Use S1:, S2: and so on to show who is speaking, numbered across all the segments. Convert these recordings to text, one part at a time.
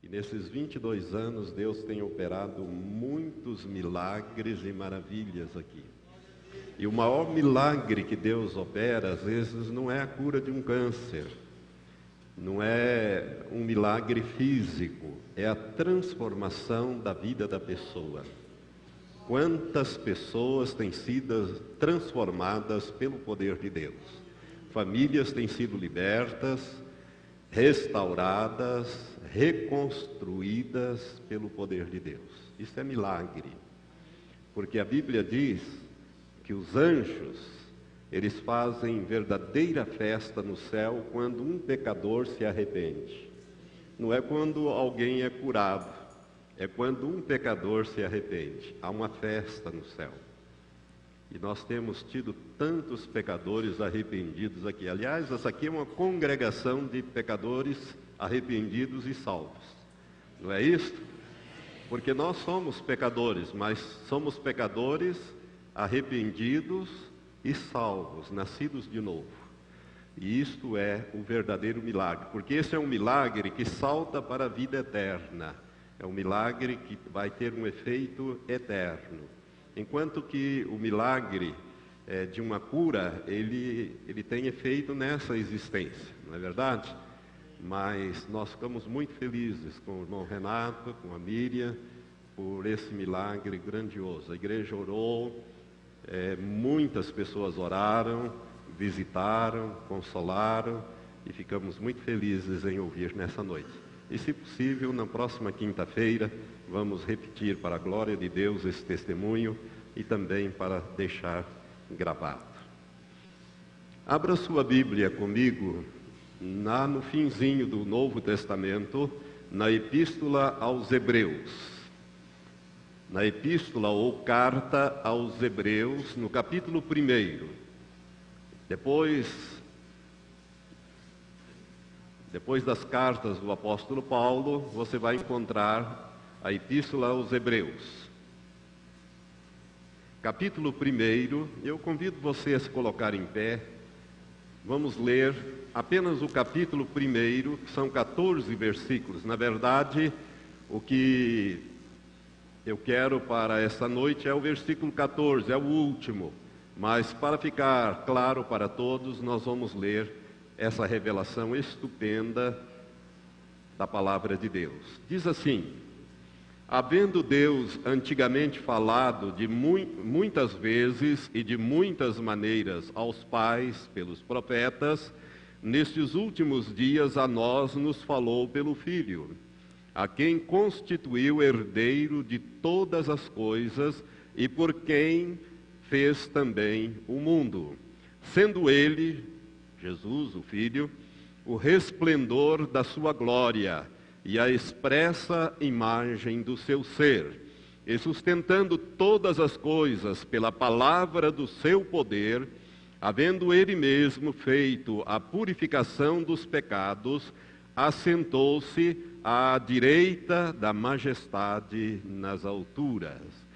S1: nesses 22 anos Deus tem operado muitos milagres e maravilhas aqui. E o maior milagre que Deus opera, às vezes, não é a cura de um câncer, não é um milagre físico, é a transformação da vida da pessoa. Quantas pessoas têm sido transformadas pelo poder de Deus? Famílias têm sido libertas, restauradas, reconstruídas pelo poder de Deus. Isso é milagre, porque a Bíblia diz que os anjos, eles fazem verdadeira festa no céu quando um pecador se arrepende. Não é quando alguém é curado, é quando um pecador se arrepende. Há uma festa no céu. E nós temos tido tantos pecadores arrependidos aqui. Aliás, essa aqui é uma congregação de pecadores arrependidos e salvos. Não é isso? Porque nós somos pecadores, mas somos pecadores arrependidos e salvos, nascidos de novo. E isto é o verdadeiro milagre, porque esse é um milagre que salta para a vida eterna. É um milagre que vai ter um efeito eterno. Enquanto que o milagre de uma cura, ele tem efeito nessa existência, não é verdade? Mas nós ficamos muito felizes com o irmão Renato, com a Miriam, por esse milagre grandioso. A igreja orou, muitas pessoas oraram, visitaram, consolaram, e ficamos muito felizes em ouvir nessa noite. E, se possível, na próxima quinta-feira, vamos repetir para a glória de Deus esse testemunho e também para deixar gravado. Abra sua Bíblia comigo no finzinho do Novo Testamento, na Epístola aos Hebreus. Na Epístola ou Carta aos Hebreus, no capítulo 1. Depois das cartas do apóstolo Paulo, você vai encontrar a Epístola aos Hebreus. Capítulo 1, eu convido você a se colocar em pé. Vamos ler apenas o capítulo 1, que são 14 versículos. Na verdade, o que eu quero para esta noite é o versículo 14, é o último. Mas para ficar claro para todos, nós vamos ler essa revelação estupenda da palavra de Deus. Diz assim: havendo Deus antigamente falado de muitas vezes e de muitas maneiras aos pais pelos profetas, nestes últimos dias a nós nos falou pelo Filho, a quem constituiu herdeiro de todas as coisas e por quem fez também o mundo, sendo ele, Jesus, o Filho, o resplendor da sua glória e a expressa imagem do seu ser, e sustentando todas as coisas pela palavra do seu poder, havendo ele mesmo feito a purificação dos pecados, assentou-se à direita da majestade nas alturas,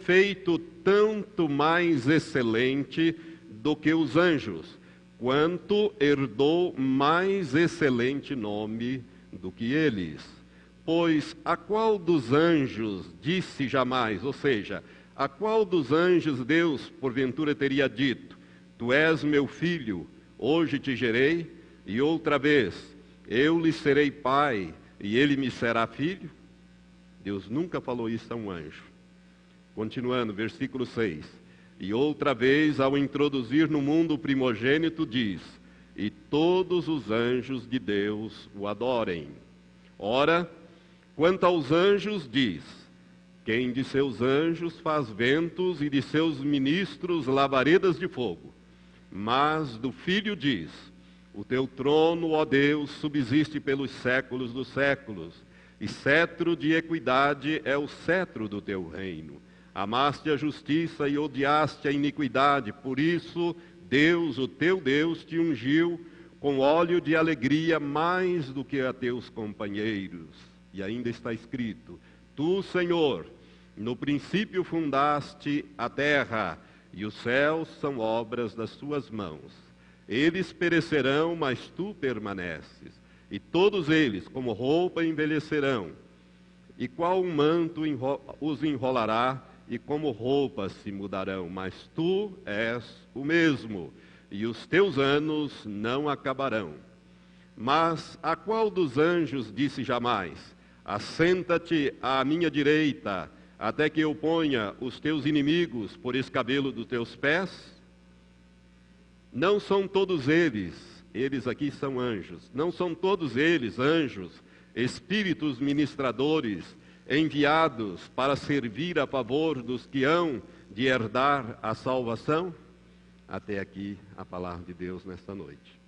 S1: feito tanto mais excelente do que os anjos, quanto herdou mais excelente nome do que eles. Pois a qual dos anjos disse jamais, ou seja, a qual dos anjos Deus porventura teria dito: tu és meu filho, hoje te gerei, e outra vez, eu lhe serei pai, e ele me será filho? Deus nunca falou isso a um anjo. Continuando, versículo 6. E outra vez, ao introduzir no mundo o primogênito, diz: e todos os anjos de Deus o adorem. Ora, quanto aos anjos, diz: quem de seus anjos faz ventos e de seus ministros labaredas de fogo. Mas do Filho diz: o teu trono, ó Deus, subsiste pelos séculos dos séculos, e cetro de equidade é o cetro do teu reino. Amaste a justiça e odiaste a iniquidade, por isso Deus, o teu Deus, te ungiu com óleo de alegria mais do que a teus companheiros. E ainda está escrito: tu, Senhor, no princípio fundaste a terra, e os céus são obras das tuas mãos. Eles perecerão, mas tu permaneces. e todos eles, como roupa, envelhecerão. E qual manto os enrolará, e como roupas se mudarão? Mas tu és o mesmo, e os teus anos não acabarão. Mas a qual dos anjos disse jamais: assenta-te à minha direita, até que eu ponha os teus inimigos por escabelo dos teus pés? Não são todos eles aqui são anjos, não são todos eles anjos, espíritos ministradores, enviados para servir a favor dos que hão de herdar a salvação? Até aqui a palavra de Deus nesta noite.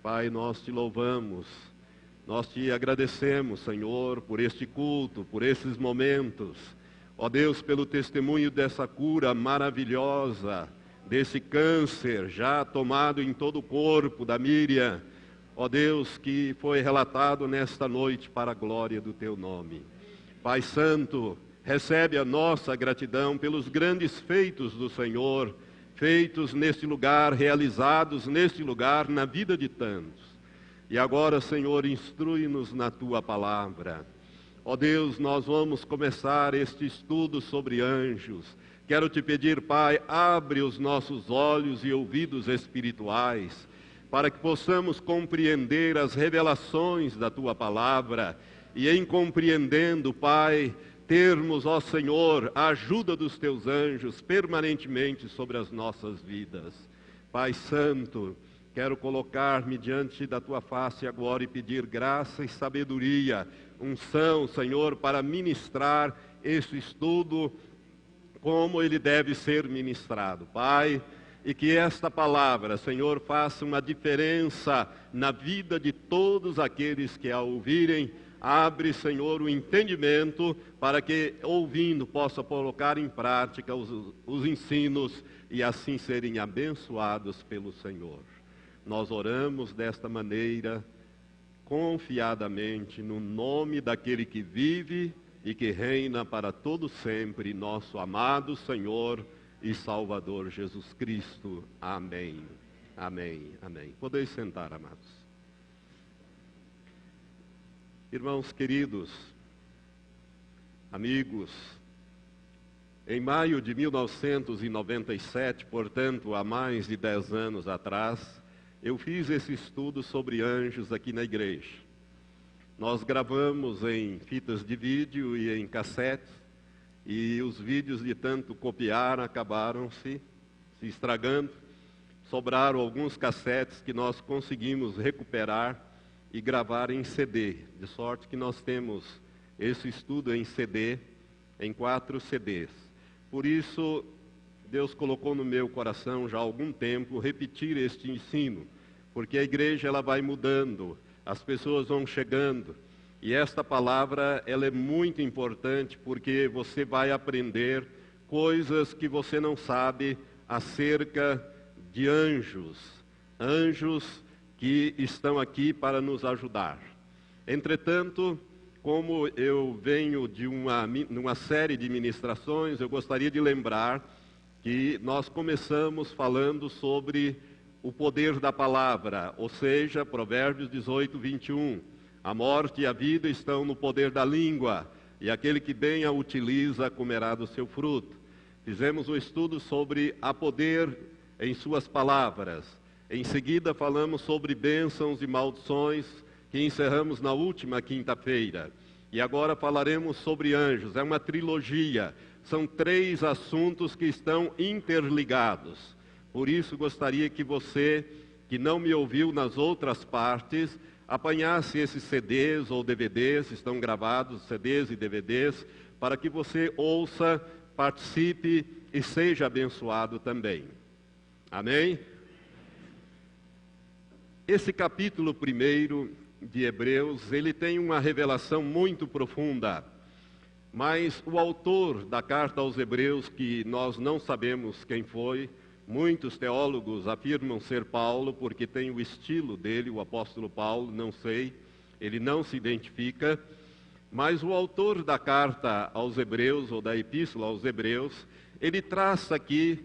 S1: Pai, nós te louvamos, nós te agradecemos, Senhor, por este culto, por esses momentos. Ó Deus, pelo testemunho dessa cura maravilhosa, desse câncer já tomado em todo o corpo da Miriam. Ó Deus, que foi relatado nesta noite para a glória do teu nome. Pai Santo, recebe a nossa gratidão pelos grandes feitos do Senhor, feitos neste lugar, realizados neste lugar, na vida de tantos. E agora, Senhor, instrui-nos na tua palavra. Ó Deus, nós vamos começar este estudo sobre anjos. Quero te pedir, Pai, abre os nossos olhos e ouvidos espirituais, para que possamos compreender as revelações da tua palavra, e em compreendendo, Pai, termos, ó Senhor, a ajuda dos teus anjos permanentemente sobre as nossas vidas. Pai Santo, quero colocar-me diante da tua face agora e pedir graça e sabedoria, unção, Senhor, para ministrar este estudo como ele deve ser ministrado. Pai, e que esta palavra, Senhor, faça uma diferença na vida de todos aqueles que a ouvirem. Abre, Senhor, o entendimento para que, ouvindo, possa colocar em prática os ensinos e assim serem abençoados pelo Senhor. Nós oramos desta maneira, confiadamente, no nome daquele que vive e que reina para todo sempre, nosso amado Senhor e Salvador Jesus Cristo. Amém. Amém. Amém. Podeis sentar, amados. Irmãos queridos, amigos, em maio de 1997, portanto, há mais de 10 anos atrás, eu fiz esse estudo sobre anjos aqui na igreja. Nós gravamos em fitas de vídeo e em cassetes, e os vídeos de tanto copiar acabaram se estragando. Sobraram alguns cassetes que nós conseguimos recuperar e gravar em CD, de sorte que nós temos esse estudo em CD, em 4 CDs. Por isso, Deus colocou no meu coração já há algum tempo repetir este ensino, porque a igreja ela vai mudando, as pessoas vão chegando, e esta palavra ela é muito importante porque você vai aprender coisas que você não sabe acerca de anjos, anjos que estão aqui para nos ajudar. Entretanto, como eu venho de uma série de ministrações, eu gostaria de lembrar que nós começamos falando sobre o poder da palavra, ou seja, Provérbios 18, 21. A morte e a vida estão no poder da língua, e aquele que bem a utiliza comerá do seu fruto. Fizemos um estudo sobre a poder em suas palavras. Em seguida falamos sobre bênçãos e maldições, que encerramos na última quinta-feira. E agora falaremos sobre anjos. É uma trilogia. São 3 assuntos que estão interligados. Por isso gostaria que você, que não me ouviu nas outras partes, apanhasse esses CDs ou DVDs, estão gravados, CDs e DVDs, para que você ouça, participe e seja abençoado também. Amém? Esse capítulo 1 de Hebreus, ele tem uma revelação muito profunda, mas o autor da carta aos Hebreus, que nós não sabemos quem foi, muitos teólogos afirmam ser Paulo, porque tem o estilo dele, o apóstolo Paulo, não sei, ele não se identifica, mas o autor da carta aos Hebreus, ou da epístola aos Hebreus, ele traça aqui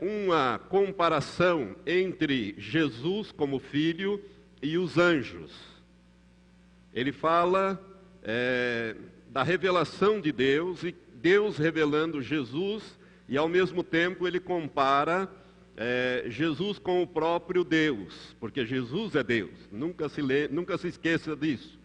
S1: uma comparação entre Jesus como filho e os anjos. Ele fala da revelação de Deus e Deus revelando Jesus, e ao mesmo tempo ele compara Jesus com o próprio Deus, porque Jesus é Deus, nunca se esqueça disso.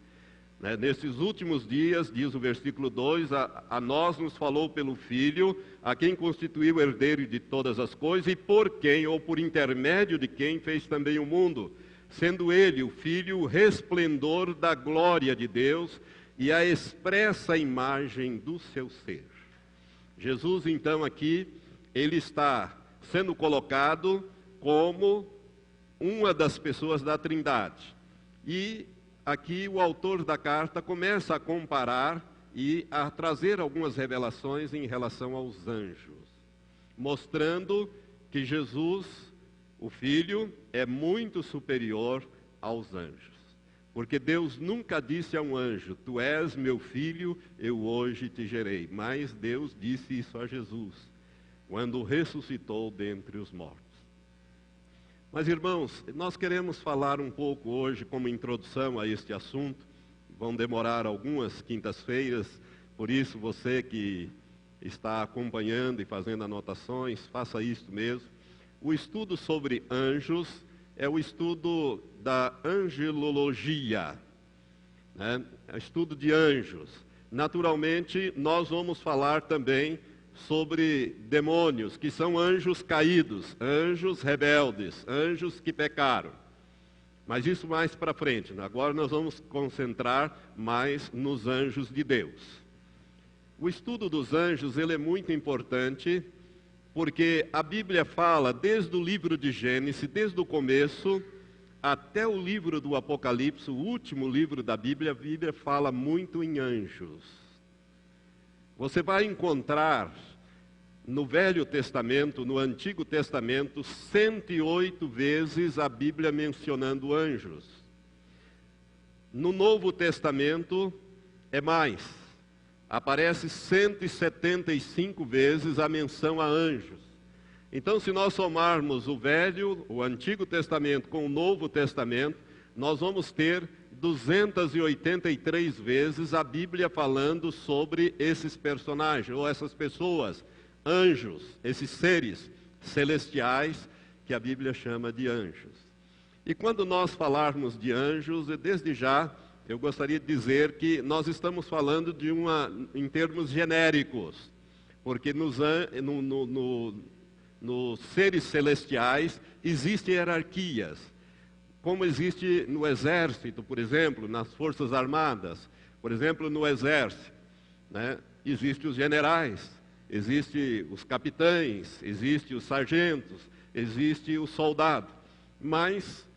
S1: Nesses últimos dias, diz o versículo 2, a nós nos falou pelo Filho, a quem constituiu o herdeiro de todas as coisas, e por quem, ou por intermédio de quem, fez também o mundo, sendo ele, o Filho, o resplendor da glória de Deus e a expressa imagem do seu ser. Jesus, então, aqui, ele está sendo colocado como uma das pessoas da Trindade. E aqui o autor da carta começa a comparar e a trazer algumas revelações em relação aos anjos, mostrando que Jesus, o Filho, é muito superior aos anjos. Porque Deus nunca disse a um anjo: tu és meu filho, eu hoje te gerei. Mas Deus disse isso a Jesus, quando ressuscitou dentre os mortos. Mas, irmãos, nós queremos falar um pouco hoje como introdução a este assunto. Vão demorar algumas quintas-feiras, por isso você que está acompanhando e fazendo anotações, faça isso mesmo. O estudo sobre anjos é o estudo da angelologia, estudo de anjos. Naturalmente, nós vamos falar também sobre demônios, que são anjos caídos, anjos rebeldes, anjos que pecaram. Mas isso mais para frente. Agora nós vamos concentrar mais nos anjos de Deus. O estudo dos anjos, ele é muito importante, porque a Bíblia fala desde o livro de Gênesis, desde o começo, até o livro do Apocalipse, o último livro da Bíblia, a Bíblia fala muito em anjos. Você vai encontrar no Velho Testamento, no Antigo Testamento, 108 vezes a Bíblia mencionando anjos. No Novo Testamento é mais. Aparece 175 vezes a menção a anjos. Então, se nós somarmos o Antigo Testamento com o Novo Testamento, nós vamos ter 283 vezes a Bíblia falando sobre esses personagens, ou essas pessoas, anjos, esses seres celestiais que a Bíblia chama de anjos. E quando nós falarmos de anjos, desde já, eu gostaria de dizer que nós estamos falando em termos genéricos, porque nos seres celestiais existem hierarquias, como existe no exército, por exemplo, nas forças armadas. Por exemplo, no exército, existem os generais, existem os capitães, existem os sargentos, existe o soldado. Mas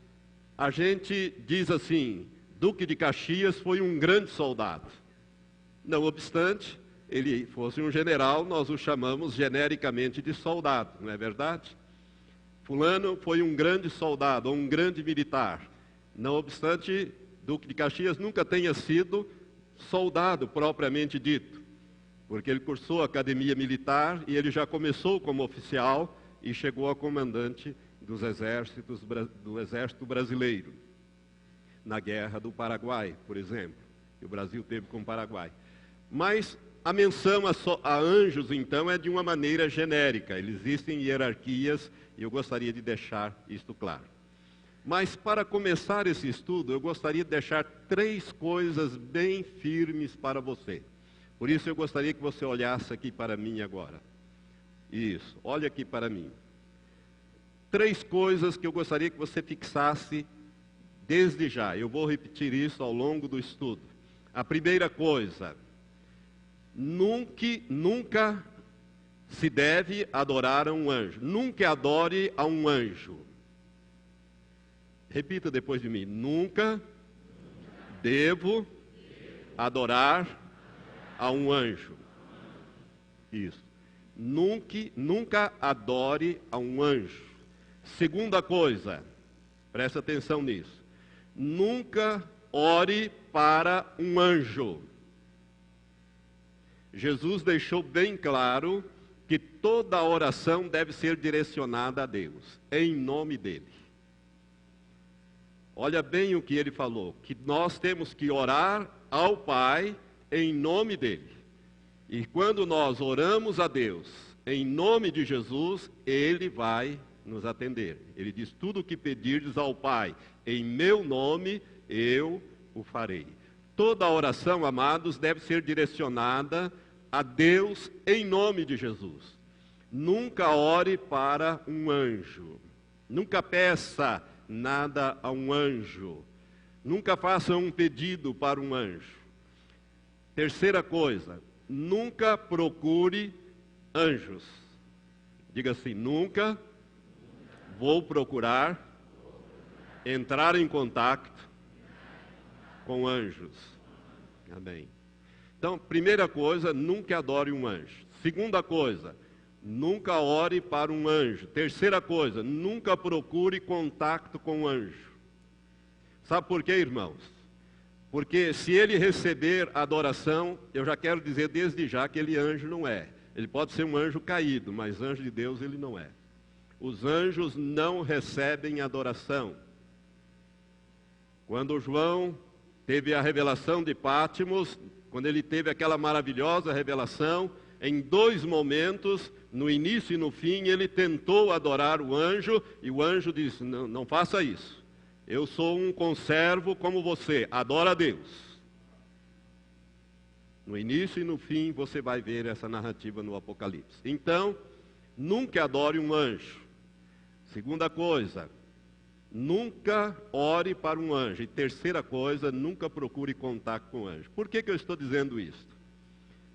S1: a gente diz assim: Duque de Caxias foi um grande soldado. Não obstante ele fosse um general, nós o chamamos genericamente de soldado, não é verdade? Fulano foi um grande soldado, ou um grande militar. Não obstante, Duque de Caxias nunca tenha sido soldado propriamente dito, porque ele cursou a academia militar e ele já começou como oficial e chegou a comandante do exército brasileiro, na Guerra do Paraguai, por exemplo, que o Brasil teve com o Paraguai. Mas a menção a anjos, então, é de uma maneira genérica. Existem hierarquias e eu gostaria de deixar isto claro. Mas para começar esse estudo, eu gostaria de deixar 3 coisas bem firmes para você. Por isso eu gostaria que você olhasse aqui para mim agora. Isso, olha aqui para mim. 3 coisas que eu gostaria que você fixasse desde já. Eu vou repetir isso ao longo do estudo. A primeira coisa: nunca se deve adorar a um anjo. Nunca adore a um anjo. Repita depois de mim: nunca devo adorar a um anjo. Isso. Nunca adore a um anjo. Segunda coisa, presta atenção nisso: nunca ore para um anjo. Jesus deixou bem claro que toda oração deve ser direcionada a Deus, em nome dele. Olha bem o que ele falou, que nós temos que orar ao Pai em nome dele. E quando nós oramos a Deus em nome de Jesus, ele vai nos atender. Ele diz: tudo o que pedirdes ao Pai em meu nome, eu o farei. Toda oração, amados, deve ser direcionada a Deus em nome de Jesus. Nunca ore para um anjo. Nunca peça nada a um anjo. Nunca faça um pedido para um anjo. Terceira coisa, nunca procure anjos. Diga assim: nunca vou procurar entrar em contato com anjos. Amém. Então, primeira coisa, nunca adore um anjo. Segunda coisa, nunca ore para um anjo. Terceira coisa, nunca procure contato com um anjo. Sabe por quê, irmãos? Porque se ele receber adoração, eu já quero dizer desde já que ele anjo não é. Ele pode ser um anjo caído, mas anjo de Deus ele não é. Os anjos não recebem adoração. Quando João teve a revelação de Pátimos, quando ele teve aquela maravilhosa revelação, em 2 momentos, no início e no fim, ele tentou adorar o anjo, e o anjo disse: não, não faça isso. Eu sou um conservo como você, adora a Deus. No início e no fim, você vai ver essa narrativa no Apocalipse. Então, nunca adore um anjo. Segunda coisa, nunca ore para um anjo. E terceira coisa, nunca procure contato com o anjo. Por que eu estou dizendo isso?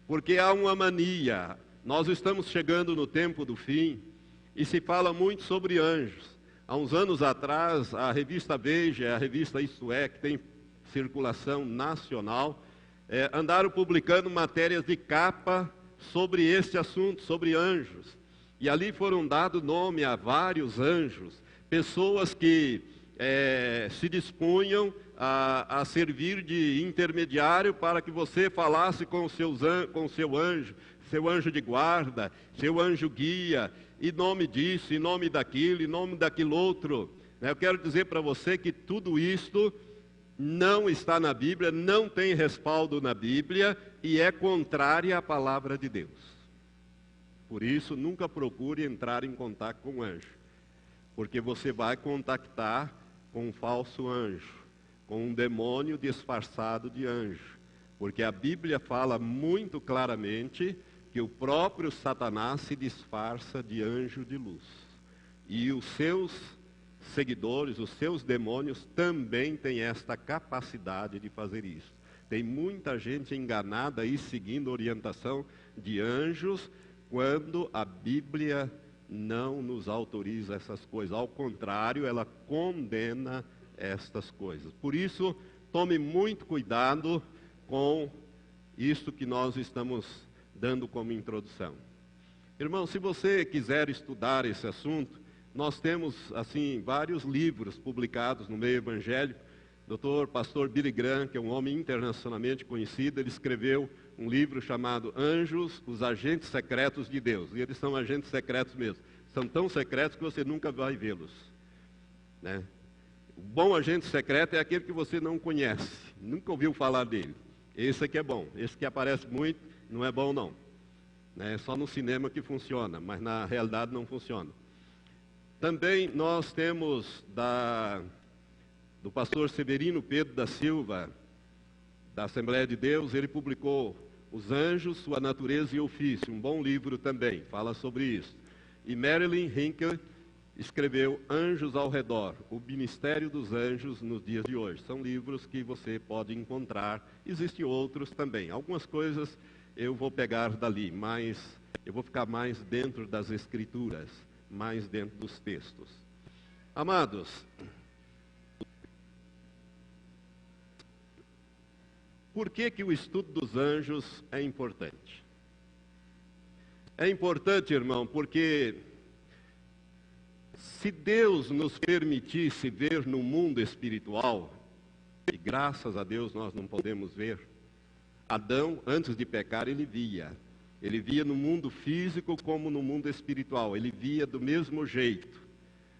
S1: Porque há uma mania. Nós estamos chegando no tempo do fim e se fala muito sobre anjos. Há uns anos atrás, a revista Veja, a revista Isto É, que tem circulação nacional, andaram publicando matérias de capa sobre este assunto, sobre anjos. E ali foram dados nome a vários anjos, pessoas que se dispunham a servir de intermediário para que você falasse com o seu anjo de guarda, seu anjo guia, e nome disso, e nome daquilo, e nome daquilo outro. Eu quero dizer para você que tudo isto não está na Bíblia, não tem respaldo na Bíblia, e é contrária à palavra de Deus. Por isso, nunca procure entrar em contato com o anjo, porque você vai contactar com um falso anjo, com um demônio disfarçado de anjo, porque a Bíblia fala muito claramente que o próprio Satanás se disfarça de anjo de luz, e os seus seguidores, os seus demônios também têm esta capacidade de fazer isso. Tem muita gente enganada aí seguindo orientação de anjos, quando a Bíblia não nos autoriza essas coisas. Ao contrário, ela condena estas coisas. Por isso, tome muito cuidado com isso que nós estamos dando como introdução. Irmão, se você quiser estudar esse assunto, nós temos, assim, vários livros publicados no meio evangélico. Pastor Billy Graham, que é um homem internacionalmente conhecido, ele escreveu um livro chamado Anjos, os Agentes Secretos de Deus. E eles são agentes secretos mesmo. São tão secretos que você nunca vai vê-los, né? O bom agente secreto é aquele que você não conhece, nunca ouviu falar dele. Esse aqui é bom. Esse que aparece muito não é bom não. É só no cinema que funciona, mas na realidade não funciona. Também nós temos do pastor Severino Pedro da Silva, da Assembleia de Deus, ele publicou Os Anjos, Sua Natureza e Ofício, um bom livro também, fala sobre isso. E Marilyn Hinkle escreveu Anjos ao Redor, o Ministério dos Anjos nos dias de hoje. São livros que você pode encontrar, existem outros também. Algumas coisas eu vou pegar dali, mas eu vou ficar mais dentro das Escrituras, mais dentro dos textos. Amados, por que o estudo dos anjos é importante? É importante, irmão, porque se Deus nos permitisse ver no mundo espiritual, e graças a Deus nós não podemos ver, Adão, antes de pecar, ele via. Ele via no mundo físico como no mundo espiritual, ele via do mesmo jeito.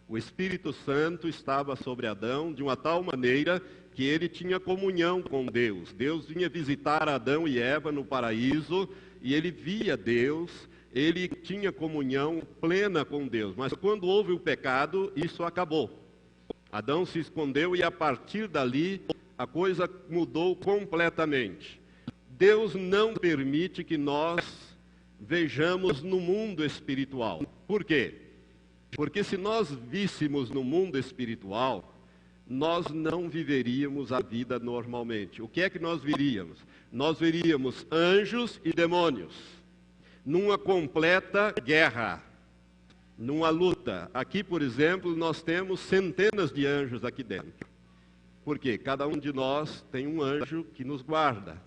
S1: O Espírito Santo estava sobre Adão de uma tal maneira que ele tinha comunhão com Deus. Deus vinha visitar Adão e Eva no paraíso e ele via Deus, ele tinha comunhão plena com Deus. Mas quando houve o pecado, isso acabou. Adão se escondeu e a partir dali a coisa mudou completamente. Deus não permite que nós vejamos no mundo espiritual. Por quê? Porque se nós víssemos no mundo espiritual, nós não viveríamos a vida normalmente. O que é que nós veríamos? Nós veríamos anjos e demônios numa completa guerra, numa luta. Aqui, por exemplo, nós temos centenas de anjos aqui dentro. Por quê? Cada um de nós tem um anjo que nos guarda.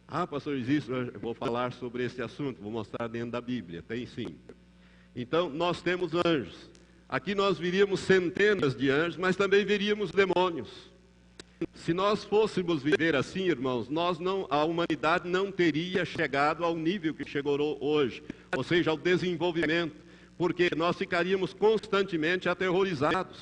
S1: Ah, pastor, existe? Eu vou falar sobre esse assunto, vou mostrar dentro da Bíblia. Tem sim. Então, nós temos anjos. Aqui nós veríamos centenas de anjos, mas também veríamos demônios. Se nós fôssemos viver assim, irmãos, a humanidade não teria chegado ao nível que chegou hoje, ou seja, ao desenvolvimento, porque nós ficaríamos constantemente aterrorizados,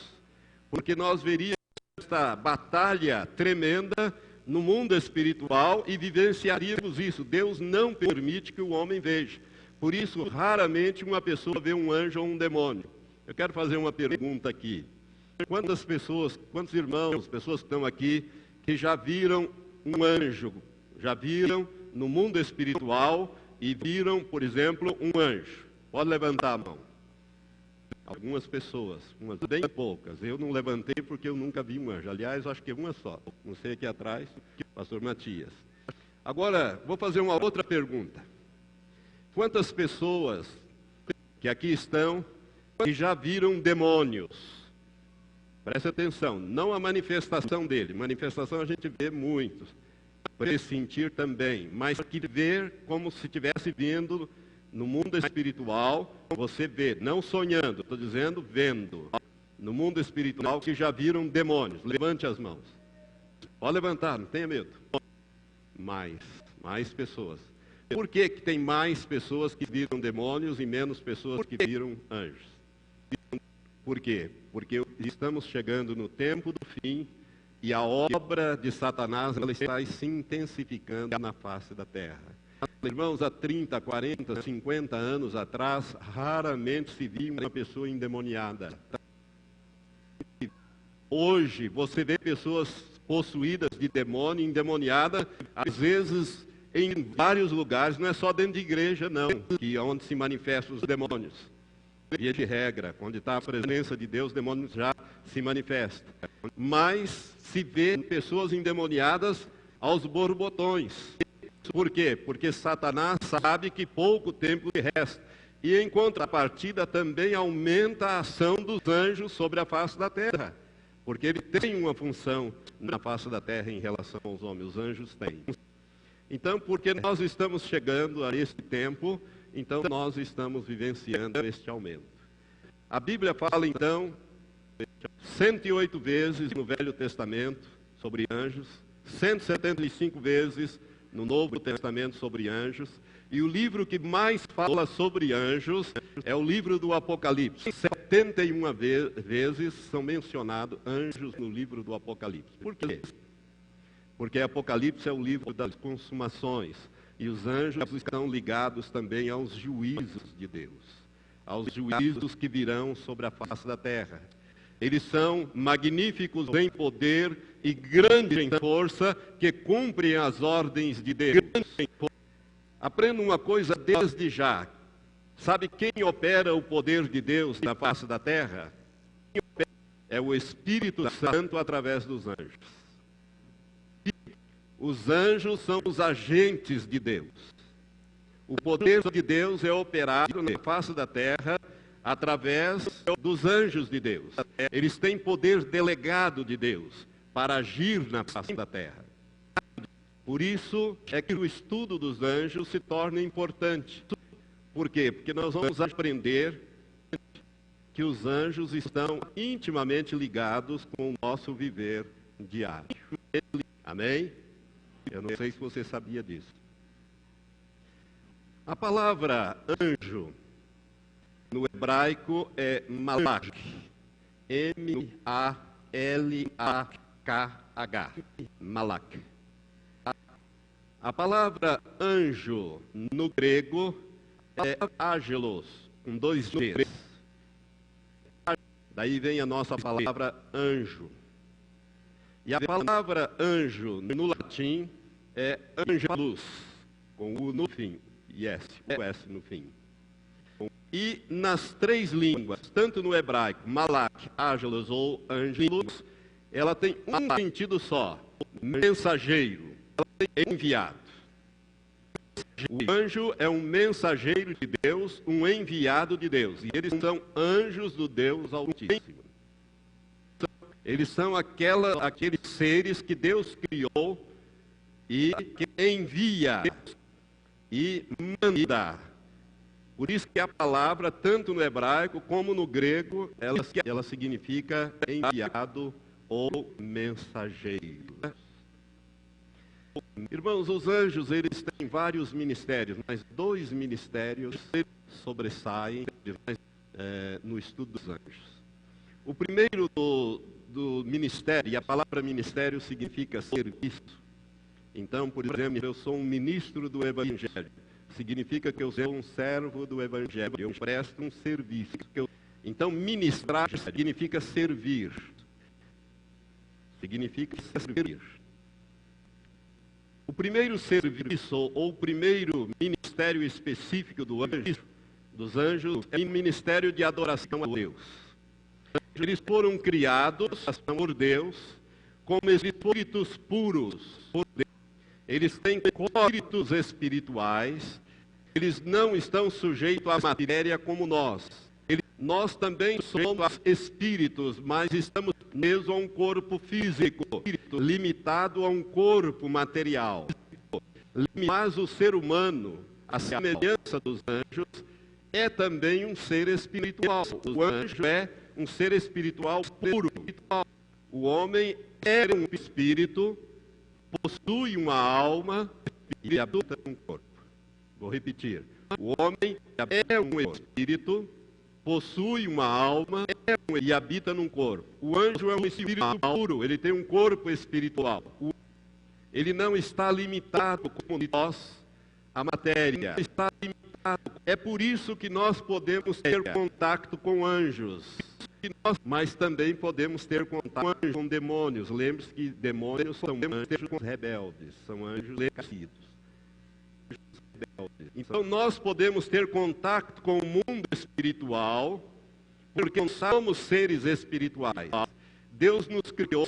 S1: porque nós veríamos esta batalha tremenda no mundo espiritual e vivenciaríamos isso. Deus não permite que o homem veja. Por isso, raramente uma pessoa vê um anjo ou um demônio. Eu quero fazer uma pergunta aqui. Quantas pessoas, quantos irmãos, pessoas que estão aqui, que já viram um anjo, já viram no mundo espiritual e viram, por exemplo, um anjo? Pode levantar a mão. Algumas pessoas, umas bem poucas. Eu não levantei porque eu nunca vi um anjo. Aliás, acho que uma só. Não sei aqui atrás, pastor Matias. Agora, vou fazer uma outra pergunta. Quantas pessoas que aqui estão que já viram demônios? Preste atenção, não a manifestação dele. Manifestação a gente vê muitos. Pressentir também, mas que ver como se estivesse vendo no mundo espiritual, você vê, não sonhando, estou dizendo vendo. No mundo espiritual que já viram demônios. Levante as mãos. Pode levantar, não tenha medo. Mais pessoas. Por que que tem mais pessoas que viram demônios e menos pessoas que viram anjos? Por quê? Porque estamos chegando no tempo do fim e a obra de Satanás ela está se intensificando na face da terra. Irmãos, há 30, 40, 50 anos atrás, raramente se via uma pessoa endemoniada. Hoje, você vê pessoas possuídas de demônio, endemoniada, às vezes em vários lugares, não é só dentro de igreja, não, que é onde se manifestam os demônios. Via de regra, onde está a presença de Deus, o demônio já se manifesta. Mas se vê pessoas endemoniadas aos borbotões. Por quê? Porque Satanás sabe que pouco tempo lhe resta. E em contrapartida também aumenta a ação dos anjos sobre a face da terra. Porque ele tem uma função na face da terra em relação aos homens. Os anjos têm. Então, porque nós estamos chegando a este tempo, então nós estamos vivenciando este aumento. A Bíblia fala então 108 vezes no Velho Testamento sobre anjos, 175 vezes no Novo Testamento sobre anjos, e o livro que mais fala sobre anjos é o livro do Apocalipse. 71 vezes são mencionados anjos no livro do Apocalipse. Por quê? Porque Apocalipse é o livro das consumações, e os anjos estão ligados também aos juízos de Deus, aos juízos que virão sobre a face da terra. Eles são magníficos em poder e grandes em força, que cumprem as ordens de Deus. Aprenda uma coisa desde já. Sabe quem opera o poder de Deus na face da terra? É o Espírito Santo através dos anjos. Os anjos são os agentes de Deus. O poder de Deus é operado na face da terra através dos anjos de Deus. Eles têm poder delegado de Deus para agir na face da terra. Por isso é que o estudo dos anjos se torna importante. Por quê? Porque nós vamos aprender que os anjos estão intimamente ligados com o nosso viver diário. Amém? Eu não sei se você sabia disso. A palavra anjo no hebraico é malach. M-A-L-A-K-H, Malak. A palavra anjo no grego é angelos, com dois G's. Daí vem a nossa palavra anjo. E a palavra anjo no latim é angelus, com U no fim, e S, o S no fim. E nas três línguas, tanto no hebraico, malak, angelos ou angelus, ela tem um sentido só, mensageiro, enviado. O anjo é um mensageiro de Deus, um enviado de Deus. E eles são anjos do Deus Altíssimo. Eles são aqueles seres que Deus criou e que envia e manda. Por isso que a palavra, tanto no hebraico como no grego, ela significa enviado ou mensageiro. Irmãos, os anjos, eles têm vários ministérios, mas dois ministérios sobressaem no estudo dos anjos. O primeiro do ministério, e a palavra ministério significa serviço. Então, por exemplo, eu sou um ministro do Evangelho. Significa que eu sou um servo do Evangelho, eu presto um serviço. Então, ministrar significa servir. Significa servir. O primeiro serviço, ou o primeiro ministério específico dos anjos, é o ministério de adoração a Deus. Eles foram criados por Deus como espíritos puros. Eles têm espíritos espirituais, eles não estão sujeitos à matéria como nós. Nós também somos espíritos, mas estamos presos a um corpo físico, limitado a um corpo material. Mas o ser humano, a semelhança dos anjos, é também um ser espiritual. O anjo é um ser espiritual puro. O homem é um espírito, possui uma alma e habita um corpo. Vou repetir. O homem é um espírito, possui uma alma e habita num corpo. O anjo é um espírito puro, ele tem um corpo espiritual. Ele não está limitado como nós, a matéria. Está limitado. É por isso que nós podemos ter contato com anjos. Mas também podemos ter contato com demônios. Lembre-se que demônios são anjos rebeldes, são anjos caídos. Então nós podemos ter contato com o mundo espiritual, porque somos seres espirituais. Deus nos criou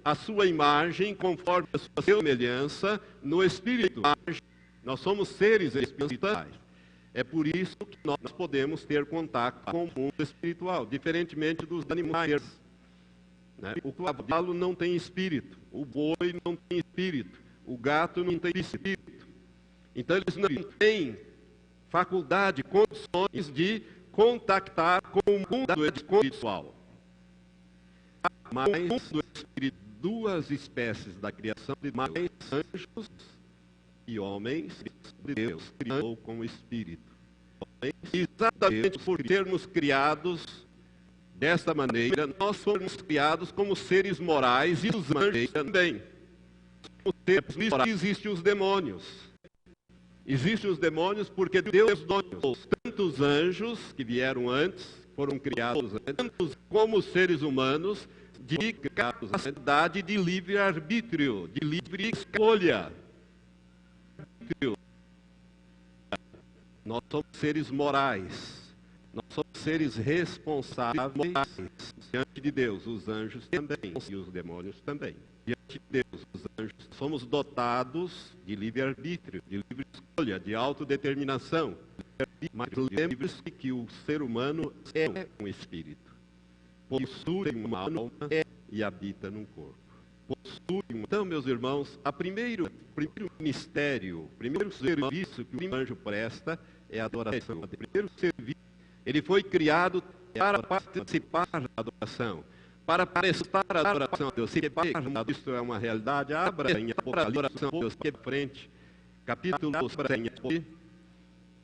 S1: a sua imagem, conforme a sua semelhança, no espírito. Nós somos seres espirituais. É por isso que nós podemos ter contato com o mundo espiritual, diferentemente dos animais. Né? O cavalo não tem espírito, o boi não tem espírito, o gato não tem espírito. Então eles não têm faculdade, condições de contactar com o mundo espiritual. Mas duas espécies da criação de mais anjos e homens, Deus criou com o Espírito. Exatamente por termos criados desta maneira, nós fomos criados como seres morais e os anjos também. Por isso existem os demônios. Existem os demônios porque Deus dotou tanto os anjos que vieram antes, foram criados antes, como os seres humanos, de capacidade de livre-arbítrio, de livre escolha. Nós somos seres morais, nós somos seres responsáveis diante de Deus, os anjos também e os demônios também. Diante de Deus, os anjos, somos dotados de livre-arbítrio, de livre escolha, de autodeterminação. Mas lembre-se que o ser humano é um espírito, possui uma alma e habita num corpo. Então, meus irmãos, o primeiro ministério, o primeiro serviço que o anjo presta é a adoração. O primeiro serviço, ele foi criado para participar da adoração, para prestar a adoração a Deus. Se isso é uma realidade, abra em Apocalipse, Deus que é frente, capítulo 7,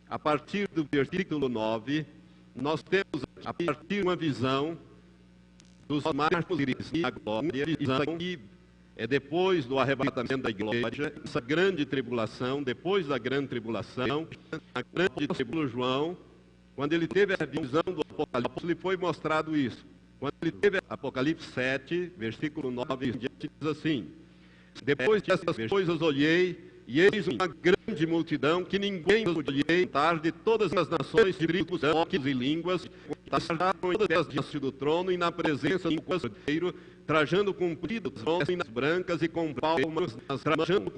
S1: a partir do versículo 9, nós temos a partir de uma visão dos mártires e a glória, que é depois do arrebatamento da igreja, essa grande tribulação, depois da grande tribulação, a grande tribulação, João, quando ele teve a visão do Apocalipse, lhe foi mostrado isso. Quando ele teve Apocalipse 7, versículo 9, diz assim: depois dessas coisas olhei, e eis uma grande multidão que ninguém podia contar, de todas as nações, tribos, povos e línguas, estavam diante do trono e na presença do Cordeiro, trajando compridas vestes brancas e com palmas trajando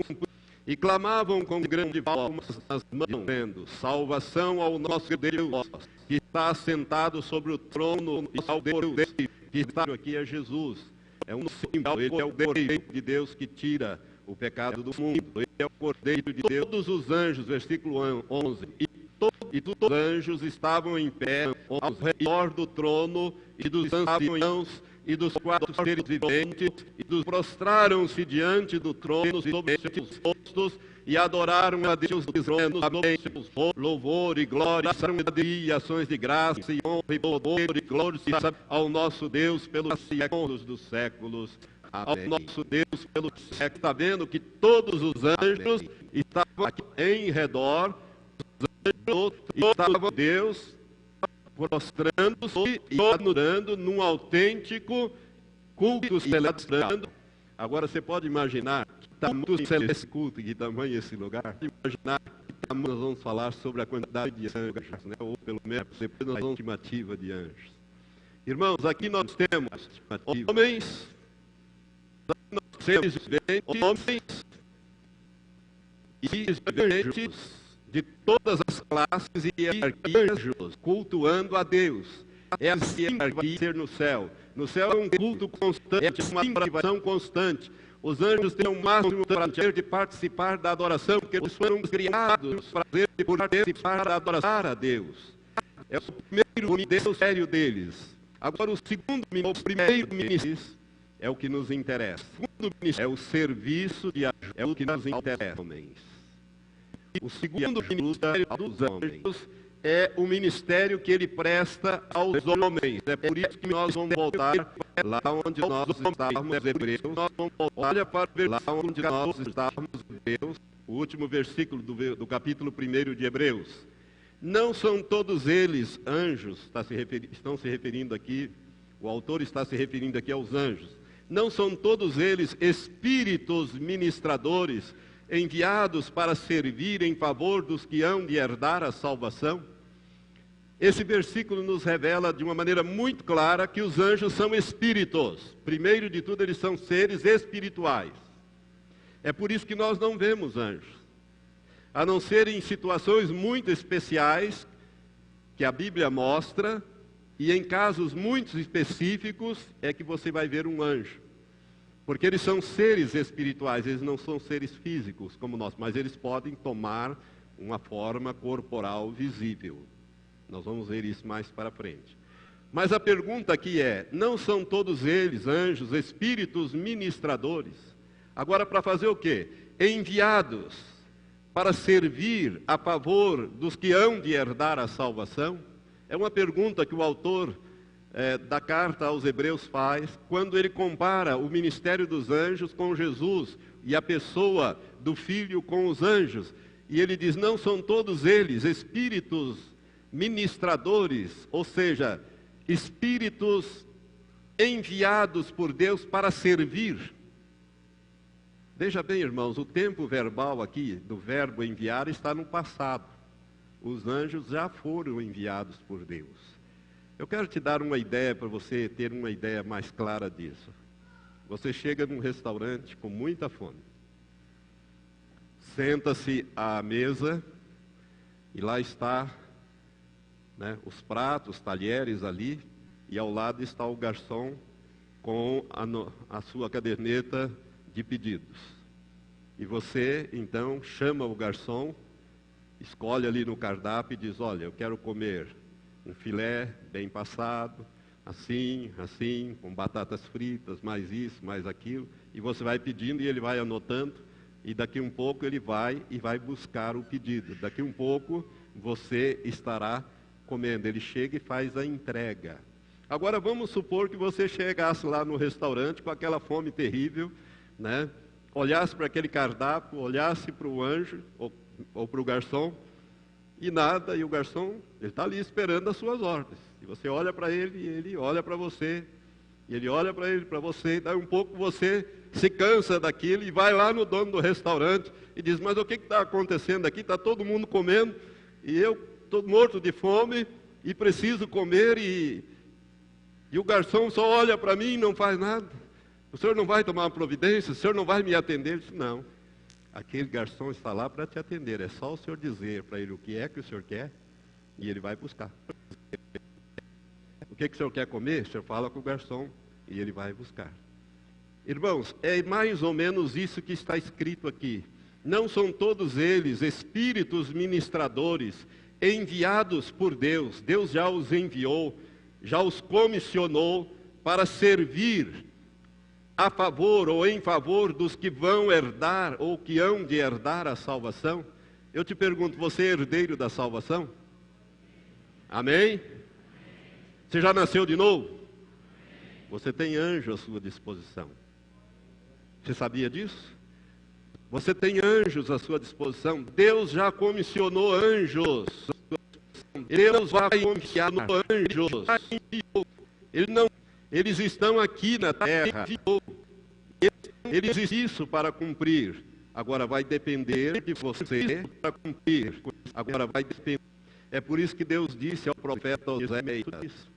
S1: e clamavam com grande palmas nas mãos, dizendo: salvação ao nosso Deus, que está assentado sobre o trono, e ao Deus que está aqui é Jesus. É um símbolo, ele é o Cordeiro de Deus que tira o pecado do mundo. Ele é o Cordeiro de Deus. Todos os anjos, versículo 11, e todos os anjos estavam em pé ao redor do trono e dos anciãos e dos quatro seres viventes, e prostraram-se diante do trono sobre seus rostos e adoraram a Deus, dizendo: louvor e glória, e ações de graça e honra e poder e glória ao nosso Deus pelos séculos dos séculos. Ao nosso Deus pelos séculos. Está vendo que todos os anjos estavam aqui em redor, e estavam Deus prostrando-se e adorando num autêntico culto celebrando. Agora você pode imaginar que tamanho esse culto e que tamanho esse lugar. Imaginar que tamanho nós vamos falar sobre a quantidade de anjos, né? Ou pelo menos depois nós vamos uma estimativa de anjos. Irmãos, aqui nós temos homens, seres viventes, homens e anjos de todas as classes e hierarquias cultuando a Deus. É assim que vai ser no céu. No céu é um culto constante, uma adoração constante. Os anjos têm o máximo prazer de participar da adoração, porque eles foram criados para participar da adoração a Deus. É o primeiro ministério deles. Agora, o primeiro ministério é o que nos interessa. O segundo ministério é o serviço de ajuda, é o que nos interessa, homens. O segundo ministério dos anjos é o ministério que ele presta aos homens. É por isso que nós vamos voltar lá onde nós estávamos, Hebreus. Nós vamos olha para ver lá onde nós estávamos, Hebreus, o último versículo do capítulo 1 de Hebreus. Não são todos eles anjos, estão se referindo aqui, o autor está se referindo aqui aos anjos. Não são todos eles espíritos ministradores, enviados para servir em favor dos que hão de herdar a salvação? Esse versículo nos revela de uma maneira muito clara que os anjos são espíritos. Primeiro de tudo, eles são seres espirituais. É por isso que nós não vemos anjos, a não ser em situações muito especiais que a Bíblia mostra, e em casos muito específicos é que você vai ver um anjo. Porque eles são seres espirituais, eles não são seres físicos como nós, mas eles podem tomar uma forma corporal visível. Nós vamos ver isso mais para frente. Mas a pergunta aqui é: não são todos eles anjos, espíritos ministradores? Agora, para fazer o quê? Enviados para servir a favor dos que hão de herdar a salvação? É uma pergunta que o autor da carta aos Hebreus faz, quando ele compara o ministério dos anjos com Jesus e a pessoa do Filho com os anjos. E ele diz: não são todos eles espíritos ministradores, ou seja, espíritos enviados por Deus para servir. Veja bem, irmãos, o tempo verbal aqui, do verbo enviar, está no passado. Os anjos já foram enviados por Deus. Eu quero te dar uma ideia para você ter uma ideia mais clara disso. Você chega num restaurante com muita fome. Senta-se à mesa e lá está, né, os pratos, os talheres ali, e ao lado está o garçom com a sua caderneta de pedidos. E você, então, chama o garçom, escolhe ali no cardápio e diz: olha, eu quero comer um filé bem passado, assim, com batatas fritas, mais isso, mais aquilo. E você vai pedindo e ele vai anotando, e daqui um pouco ele vai buscar o pedido. Daqui um pouco você estará comendo. Ele chega e faz a entrega. Agora vamos supor que você chegasse lá no restaurante com aquela fome terrível, né? Olhasse para aquele cardápio, olhasse para o anjo ou para o garçom, e nada, e o garçom, ele está ali esperando as suas ordens. E você olha para ele, e ele olha para você, e ele olha para ele, para você, e daí um pouco você se cansa daquilo e vai lá no dono do restaurante e diz, mas o que está acontecendo aqui? Está todo mundo comendo, e eu estou morto de fome e preciso comer, e o garçom só olha para mim e não faz nada. O senhor não vai tomar uma providência? O senhor não vai me atender? Eu disse, não. Aquele garçom está lá para te atender. É só o senhor dizer para ele o que é que o senhor quer e ele vai buscar. O que o senhor quer comer? O senhor fala com o garçom e ele vai buscar. Irmãos, é mais ou menos isso que está escrito aqui. Não são todos eles espíritos ministradores enviados por Deus. Deus já os enviou, já os comissionou para servir a favor ou em favor dos que vão herdar ou que hão de herdar a salvação. Eu te pergunto, você é herdeiro da salvação? Amém? Você já nasceu de novo? Você tem anjo à sua disposição. Você sabia disso? Você tem anjos à sua disposição. Deus já comissionou anjos. Deus vai enviar anjos. Eles estão aqui na terra. Eles existem isso para cumprir. Agora vai depender de você para cumprir. Agora vai depender. É por isso que Deus disse ao profeta Oséias.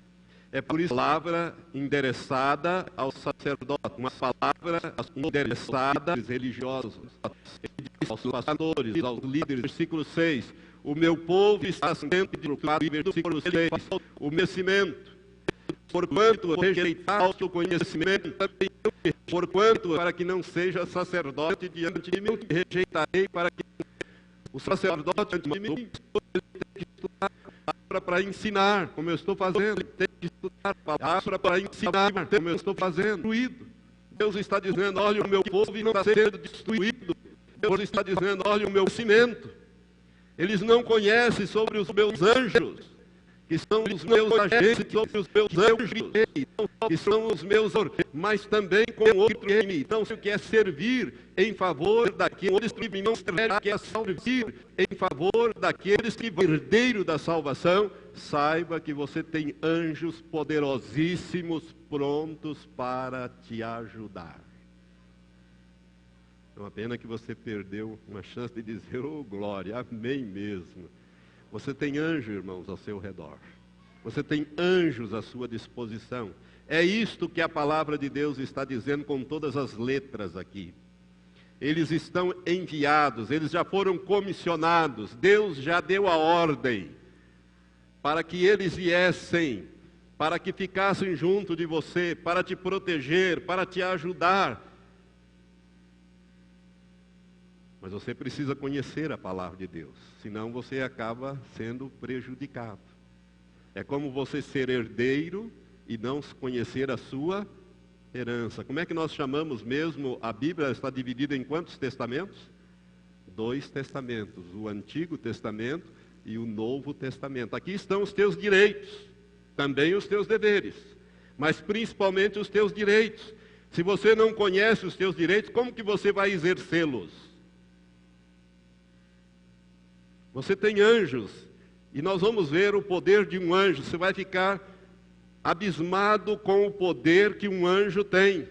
S1: É por isso a palavra endereçada aos sacerdotes, uma palavra endereçada aos religiosos. Ele disse aos pastores, aos líderes, versículo 6. O meu povo está sendo educado, versículo 6. O conhecimento. Porquanto rejeitaste o conhecimento, porquanto, para que não seja sacerdote diante de mim, rejeitarei para que o sacerdote diante de mim tem que estudar a palavra para ensinar, como eu estou fazendo, tem que estudar a palavra para ensinar, como eu estou fazendo. Deus está dizendo, olha, o meu povo não está sendo destruído. Deus está dizendo, olha, o meu conhecimento. Eles não conhecem sobre os meus anjos, que são os meus agentes, sobre os meus anjos, que são os meus, mas também com outro nome. Então, se quer servir em favor daqueles que não quer servir em favor daqueles que vão herdeiro da salvação, saiba que você tem anjos poderosíssimos prontos para te ajudar. É uma pena que você perdeu uma chance de dizer, oh glória, amém mesmo. Você tem anjos, irmãos, ao seu redor. Você tem anjos à sua disposição. É isto que a palavra de Deus está dizendo com todas as letras aqui. Eles estão enviados, eles já foram comissionados. Deus já deu a ordem para que eles viessem, para que ficassem junto de você, para te proteger, para te ajudar. Mas você precisa conhecer a palavra de Deus, senão você acaba sendo prejudicado. É como você ser herdeiro e não conhecer a sua herança. Como é que nós chamamos mesmo? A Bíblia está dividida em quantos testamentos? 2 testamentos, o Antigo Testamento e o Novo Testamento. Aqui estão os teus direitos, também os teus deveres, mas principalmente os teus direitos. Se você não conhece os teus direitos, como que você vai exercê-los? Você tem anjos, e nós vamos ver o poder de um anjo. Você vai ficar abismado com o poder que um anjo tem.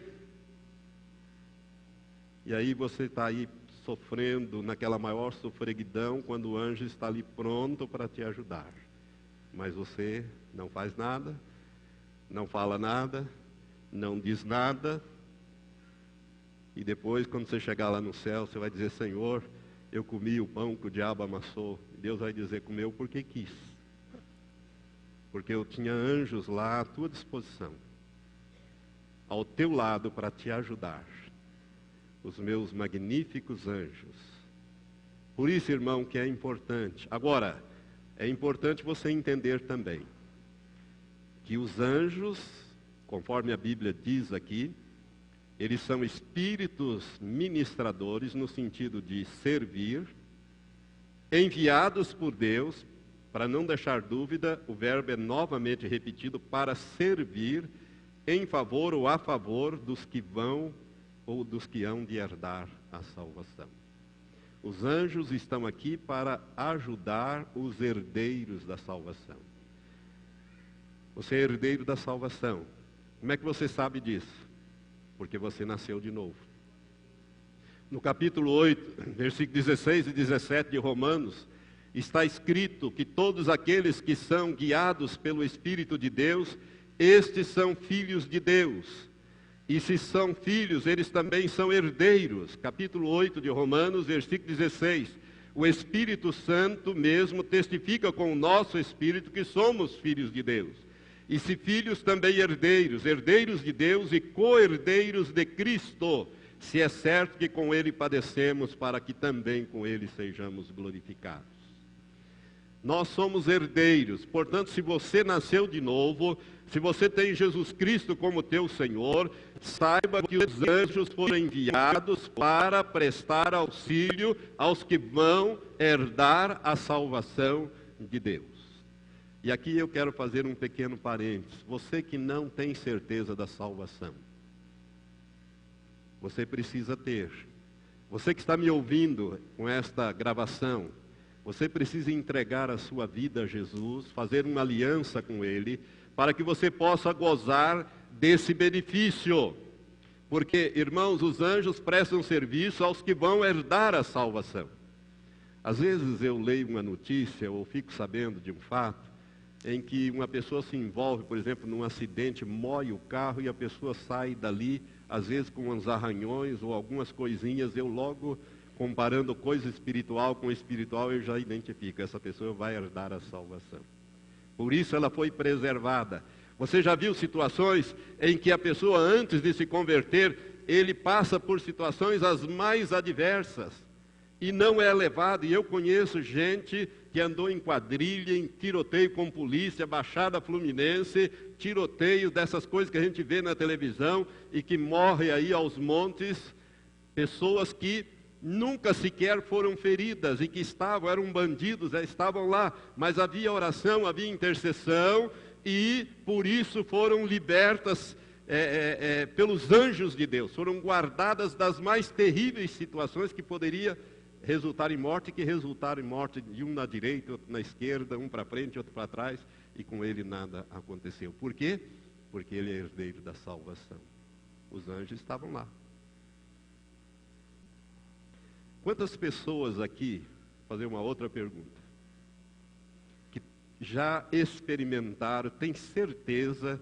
S1: E aí você está aí sofrendo naquela maior sofreguidão, quando o anjo está ali pronto para te ajudar. Mas você não faz nada, não fala nada, não diz nada. E depois, quando você chegar lá no céu, você vai dizer, Senhor, eu comi o pão que o diabo amassou. Deus vai dizer, comeu porque quis. Porque eu tinha anjos lá à tua disposição, ao teu lado para te ajudar. Os meus magníficos anjos. Por isso, irmão, que é importante. Agora, é importante você entender também que os anjos, conforme a Bíblia diz aqui, eles são espíritos ministradores no sentido de servir, enviados por Deus Para não deixar dúvida, o verbo é novamente repetido para servir em favor ou a favor dos que vão ou dos que hão de herdar a salvação. Os anjos estão aqui para ajudar os herdeiros da salvação. Você é herdeiro da salvação. Como é que você sabe disso? Porque você nasceu de novo. No capítulo 8, versículo 16 e 17 de Romanos, está escrito que todos aqueles que são guiados pelo Espírito de Deus, estes são filhos de Deus. E se são filhos, eles também são herdeiros. Capítulo 8 de Romanos, versículo 16. O Espírito Santo mesmo testifica com o nosso espírito que somos filhos de Deus. E se filhos, também herdeiros, herdeiros de Deus e co-herdeiros de Cristo, se é certo que com Ele padecemos, para que também com Ele sejamos glorificados. Nós somos herdeiros, portanto, se você nasceu de novo, se você tem Jesus Cristo como teu Senhor, saiba que os anjos foram enviados para prestar auxílio aos que vão herdar a salvação de Deus. E aqui eu quero fazer um pequeno parênteses. Você que não tem certeza da salvação, você precisa ter. Você que está me ouvindo com esta gravação, você precisa entregar a sua vida a Jesus, fazer uma aliança com Ele, para que você possa gozar desse benefício. Porque, irmãos, os anjos prestam serviço aos que vão herdar a salvação. Às vezes eu leio uma notícia ou fico sabendo de um fato em que uma pessoa se envolve, por exemplo, num acidente, mói o carro e a pessoa sai dali, às vezes com uns arranhões ou algumas coisinhas. Eu logo, comparando coisa espiritual com espiritual, eu já identifico, essa pessoa vai herdar a salvação. Por isso ela foi preservada. Você já viu situações em que a pessoa, antes de se converter, ele passa por situações as mais adversas e não é levado. E eu conheço gente que andou em quadrilha, em tiroteio com polícia, Baixada Fluminense, tiroteio dessas coisas que a gente vê na televisão e que morre aí aos montes, pessoas que nunca sequer foram feridas e que eram bandidos, estavam lá, mas havia oração, havia intercessão e por isso foram libertas pelos anjos de Deus, foram guardadas das mais terríveis situações que poderia resultar em morte, que resultaram em morte de um na direita, outro na esquerda, um para frente, outro para trás, e com ele nada aconteceu. Por quê? Porque ele é herdeiro da salvação. Os anjos estavam lá. Quantas pessoas aqui, vou fazer uma outra pergunta, que já experimentaram, têm certeza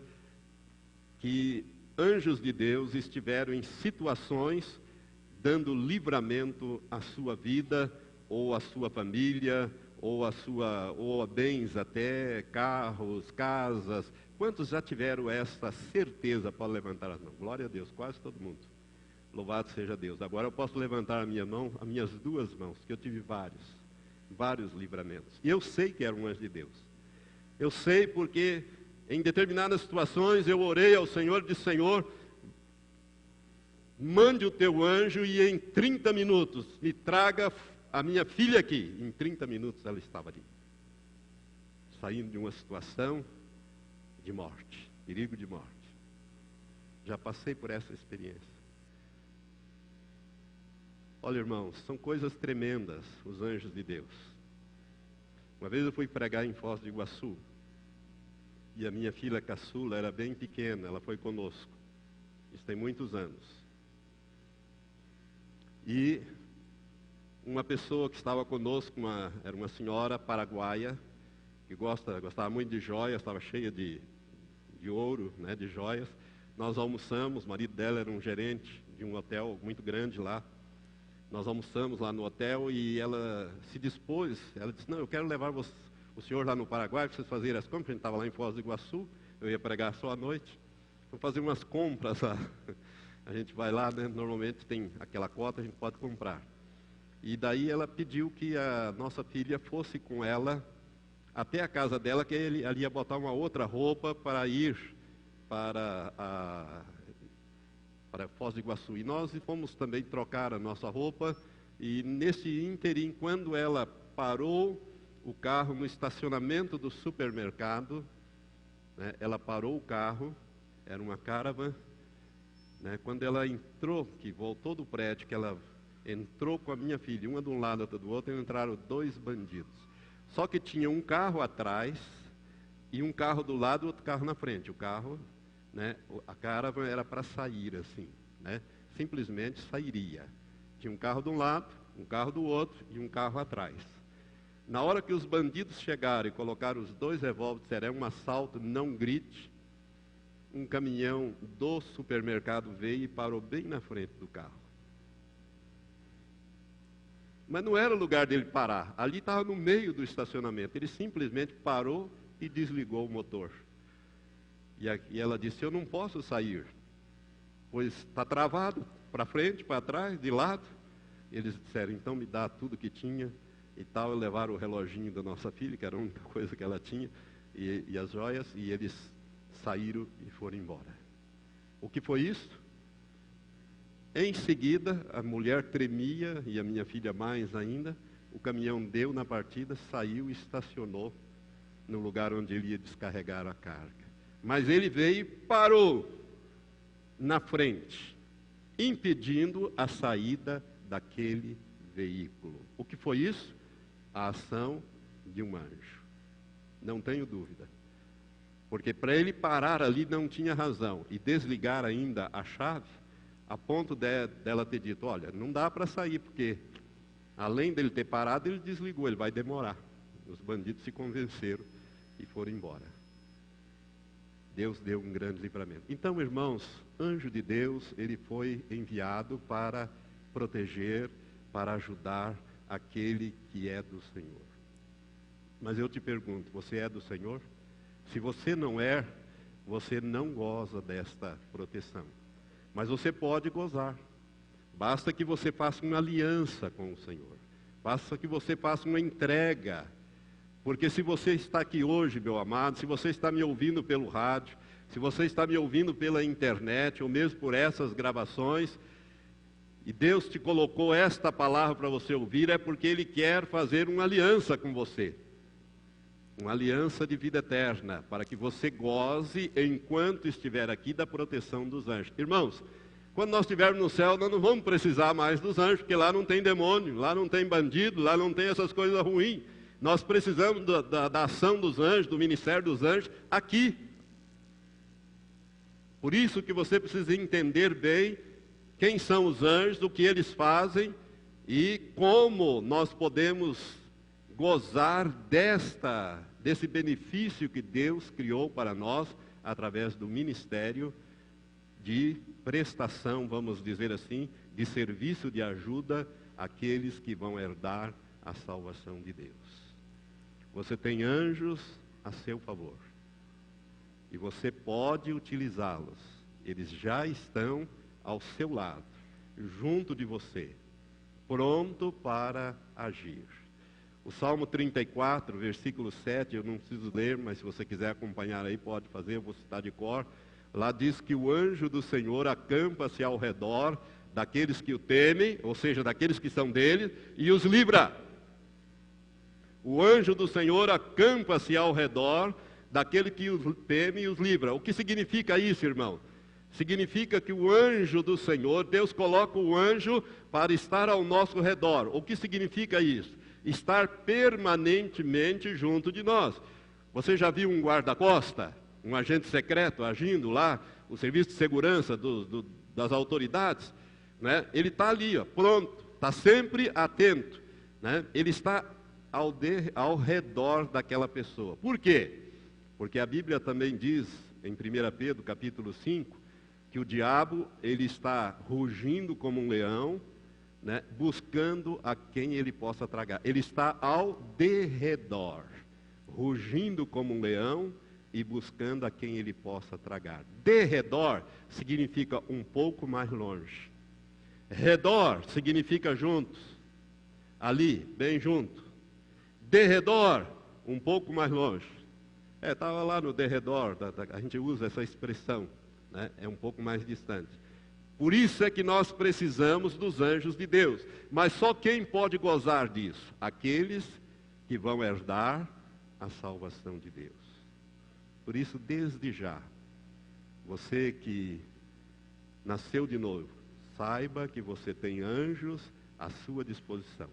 S1: que anjos de Deus estiveram em situações dando livramento à sua vida, ou à sua família, ou a bens até, carros, casas? Quantos já tiveram essa certeza? Pode levantar as mãos. Glória a Deus, quase todo mundo. Louvado seja Deus. Agora eu posso levantar a minha mão, as minhas duas mãos, que eu tive vários livramentos. E eu sei que era um anjo de Deus. Eu sei porque em determinadas situações eu orei ao Senhor e disse: Senhor, mande o teu anjo e em 30 minutos me traga a minha filha aqui. Em 30 minutos ela estava ali, saindo de uma situação de morte, perigo de morte. Já passei por essa experiência. Olha, irmãos, são coisas tremendas os anjos de Deus. Uma vez eu fui pregar em Foz do Iguaçu e a minha filha caçula era bem pequena, ela foi conosco. Isso tem muitos anos. E uma pessoa que estava conosco, era uma senhora paraguaia, que gostava muito de joias, estava cheia de ouro, né, de joias. Nós almoçamos, o marido dela era um gerente de um hotel muito grande lá. Nós almoçamos lá no hotel e ela se dispôs, ela disse: não, eu quero levar o senhor lá no Paraguai para vocês fazerem as compras. A gente estava lá em Foz do Iguaçu, eu ia pregar só à noite. Vou fazer umas compras lá. A gente vai lá, né? Normalmente tem aquela cota, a gente pode comprar. E daí ela pediu que a nossa filha fosse com ela até a casa dela, que ele ia botar uma outra roupa para ir para Foz do Iguaçu. E nós fomos também trocar a nossa roupa, e nesse ínterim, quando ela parou o carro no estacionamento do supermercado, né? Ela parou o carro, era uma Caravan, né? Quando ela entrou, que voltou do prédio, que ela entrou com a minha filha, uma de um lado, outra do outro, entraram 2 bandidos. Só que tinha um carro atrás e um carro do lado e outro carro na frente. O carro, né? A Caravan era para sair assim, né? Simplesmente sairia. Tinha um carro de um lado, um carro do outro e um carro atrás. Na hora que os bandidos chegaram e colocaram os 2 revólveres, disseram, é um assalto, não grite. Um caminhão do supermercado veio e parou bem na frente do carro. Mas não era o lugar dele parar. Ali estava no meio do estacionamento. Ele simplesmente parou e desligou o motor. E ela disse, eu não posso sair, pois está travado, para frente, para trás, de lado. Eles disseram, então me dá tudo que tinha e tal. Levaram o reloginho da nossa filha, que era a única coisa que ela tinha, e as joias, e eles saíram e foram embora. O que foi isso? Em seguida, a mulher tremia, e a minha filha mais ainda. O caminhão deu na partida, saiu e estacionou no lugar onde ele ia descarregar a carga. Mas ele veio e parou na frente, impedindo a saída daquele veículo. O que foi isso? A ação de um anjo. Não tenho dúvida. Porque para ele parar ali não tinha razão. E desligar ainda a chave, a ponto dela ter dito, olha, não dá para sair, porque além dele ter parado, ele desligou, ele vai demorar. Os bandidos se convenceram e foram embora. Deus deu um grande livramento. Então, irmãos, anjo de Deus, ele foi enviado para proteger, para ajudar aquele que é do Senhor. Mas eu te pergunto, você é do Senhor? Se você não é, você não goza desta proteção. Mas você pode gozar. Basta que você faça uma aliança com o Senhor. Basta que você faça uma entrega. Porque se você está aqui hoje, meu amado, se você está me ouvindo pelo rádio, se você está me ouvindo pela internet, ou mesmo por essas gravações, e Deus te colocou esta palavra para você ouvir, é porque Ele quer fazer uma aliança com você. Uma aliança de vida eterna, para que você goze, enquanto estiver aqui, da proteção dos anjos. Irmãos, quando nós estivermos no céu, nós não vamos precisar mais dos anjos, porque lá não tem demônio, lá não tem bandido, lá não tem essas coisas ruins. Nós precisamos da ação dos anjos, do ministério dos anjos, aqui. Por isso que você precisa entender bem quem são os anjos, o que eles fazem e como nós podemos gozar desse benefício que Deus criou para nós através do ministério de prestação, vamos dizer assim, de serviço de ajuda àqueles que vão herdar a salvação de Deus. Você tem anjos a seu favor e você pode utilizá-los. Eles já estão ao seu lado, junto de você, pronto para agir. O Salmo 34, versículo 7, eu não preciso ler, mas se você quiser acompanhar aí, pode fazer, eu vou citar de cor. Lá diz que o anjo do Senhor acampa-se ao redor daqueles que o temem, ou seja, daqueles que são dele, e os livra. O anjo do Senhor acampa-se ao redor daquele que os teme e os livra. O que significa isso, irmão? Significa que o anjo do Senhor, Deus coloca o anjo para estar ao nosso redor. O que significa isso? Estar permanentemente junto de nós. Você já viu um guarda-costa, um agente secreto agindo lá, o serviço de segurança das autoridades? Né? Ele está ali, ó, pronto, está sempre atento. Né? Ele está ao redor daquela pessoa. Por quê? Porque a Bíblia também diz, em 1 Pedro, capítulo 5, que o diabo, ele está rugindo como um leão, né, buscando a quem ele possa tragar. Ele está ao derredor, rugindo como um leão e buscando a quem ele possa tragar. Derredor significa um pouco mais longe. Redor significa juntos, ali, bem junto. Derredor, um pouco mais longe. Estava lá no derredor, a gente usa essa expressão, né? É um pouco mais distante. Por isso é que nós precisamos dos anjos de Deus. Mas só quem pode gozar disso? Aqueles que vão herdar a salvação de Deus. Por isso, desde já, você que nasceu de novo, saiba que você tem anjos à sua disposição.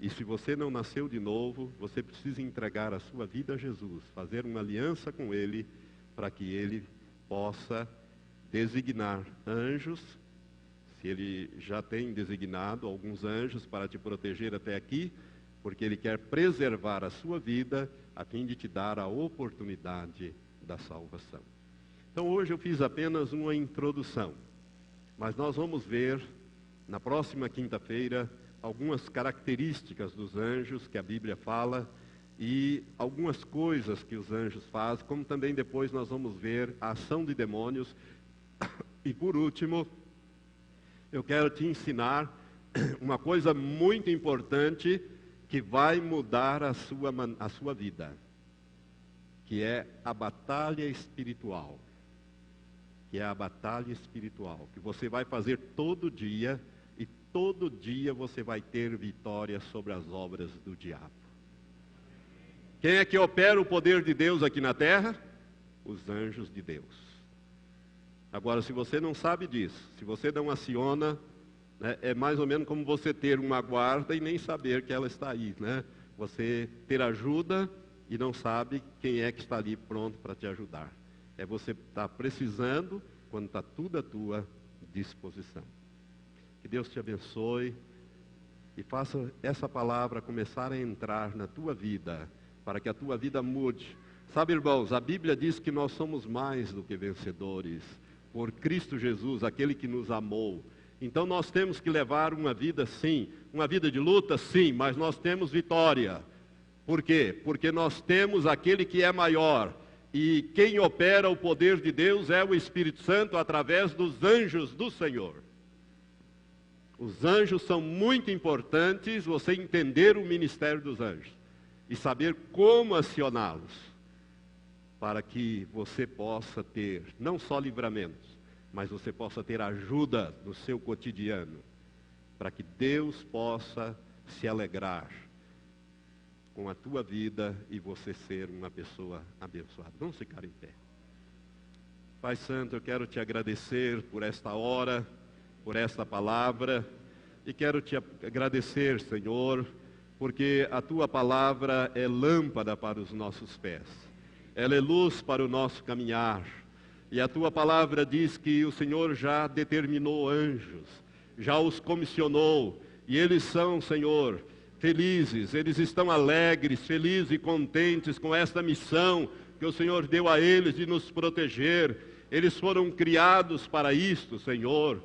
S1: E se você não nasceu de novo, você precisa entregar a sua vida a Jesus, fazer uma aliança com Ele, para que Ele possa designar anjos, se Ele já tem designado alguns anjos para te proteger até aqui, porque Ele quer preservar a sua vida, a fim de te dar a oportunidade da salvação. Então hoje eu fiz apenas uma introdução, mas nós vamos ver na próxima quinta-feira algumas características dos anjos que a Bíblia fala e algumas coisas que os anjos fazem, como também depois nós vamos ver a ação de demônios. E por último, eu quero te ensinar uma coisa muito importante que vai mudar a sua vida, que é a batalha espiritual. Que é a batalha espiritual, que você vai fazer todo dia, e todo dia você vai ter vitória sobre as obras do diabo. Quem é que opera o poder de Deus aqui na terra? Os anjos de Deus. Agora, se você não sabe disso, se você não aciona, né, é mais ou menos como você ter uma guarda e nem saber que ela está aí, né? Você ter ajuda e não sabe quem é que está ali pronto para te ajudar. É você estar precisando quando está tudo à tua disposição. Que Deus te abençoe e faça essa palavra começar a entrar na tua vida, para que a tua vida mude. Sabe, irmãos, a Bíblia diz que nós somos mais do que vencedores por Cristo Jesus, aquele que nos amou. Então nós temos que levar uma vida, sim, uma vida de luta, sim, mas nós temos vitória. Por quê? Porque nós temos aquele que é maior. E quem opera o poder de Deus é o Espírito Santo através dos anjos do Senhor. Os anjos são muito importantes, você entender o ministério dos anjos e saber como acioná-los, para que você possa ter não só livramentos, mas você possa ter ajuda no seu cotidiano, para que Deus possa se alegrar com a tua vida e você ser uma pessoa abençoada. Vamos ficar em pé. Pai Santo, eu quero te agradecer por esta hora, por esta palavra, e quero te agradecer, Senhor, porque a tua palavra é lâmpada para os nossos pés, ela é luz para o nosso caminhar, e a tua palavra diz que o Senhor já determinou anjos, já os comissionou, e eles são, Senhor, felizes, eles estão alegres, felizes e contentes com esta missão que o Senhor deu a eles de nos proteger. Eles foram criados para isto, Senhor,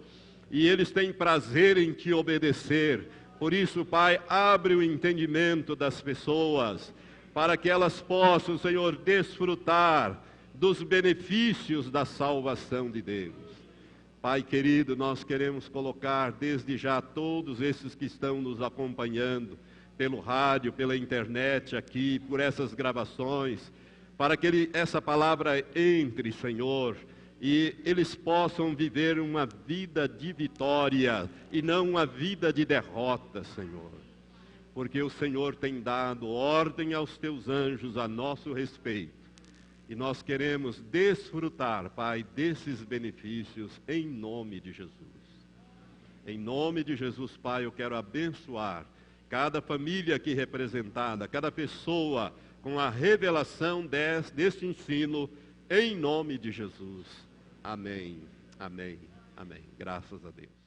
S1: e eles têm prazer em te obedecer. Por isso, Pai, abre o entendimento das pessoas, para que elas possam, Senhor, desfrutar dos benefícios da salvação de Deus. Pai querido, nós queremos colocar desde já todos esses que estão nos acompanhando pelo rádio, pela internet aqui, por essas gravações, para que essa palavra entre, Senhor, e eles possam viver uma vida de vitória e não uma vida de derrota, Senhor. Porque o Senhor tem dado ordem aos teus anjos a nosso respeito. E nós queremos desfrutar, Pai, desses benefícios em nome de Jesus. Em nome de Jesus, Pai, eu quero abençoar cada família aqui representada, cada pessoa com a revelação deste ensino, em nome de Jesus. Amém, amém, amém. Graças a Deus.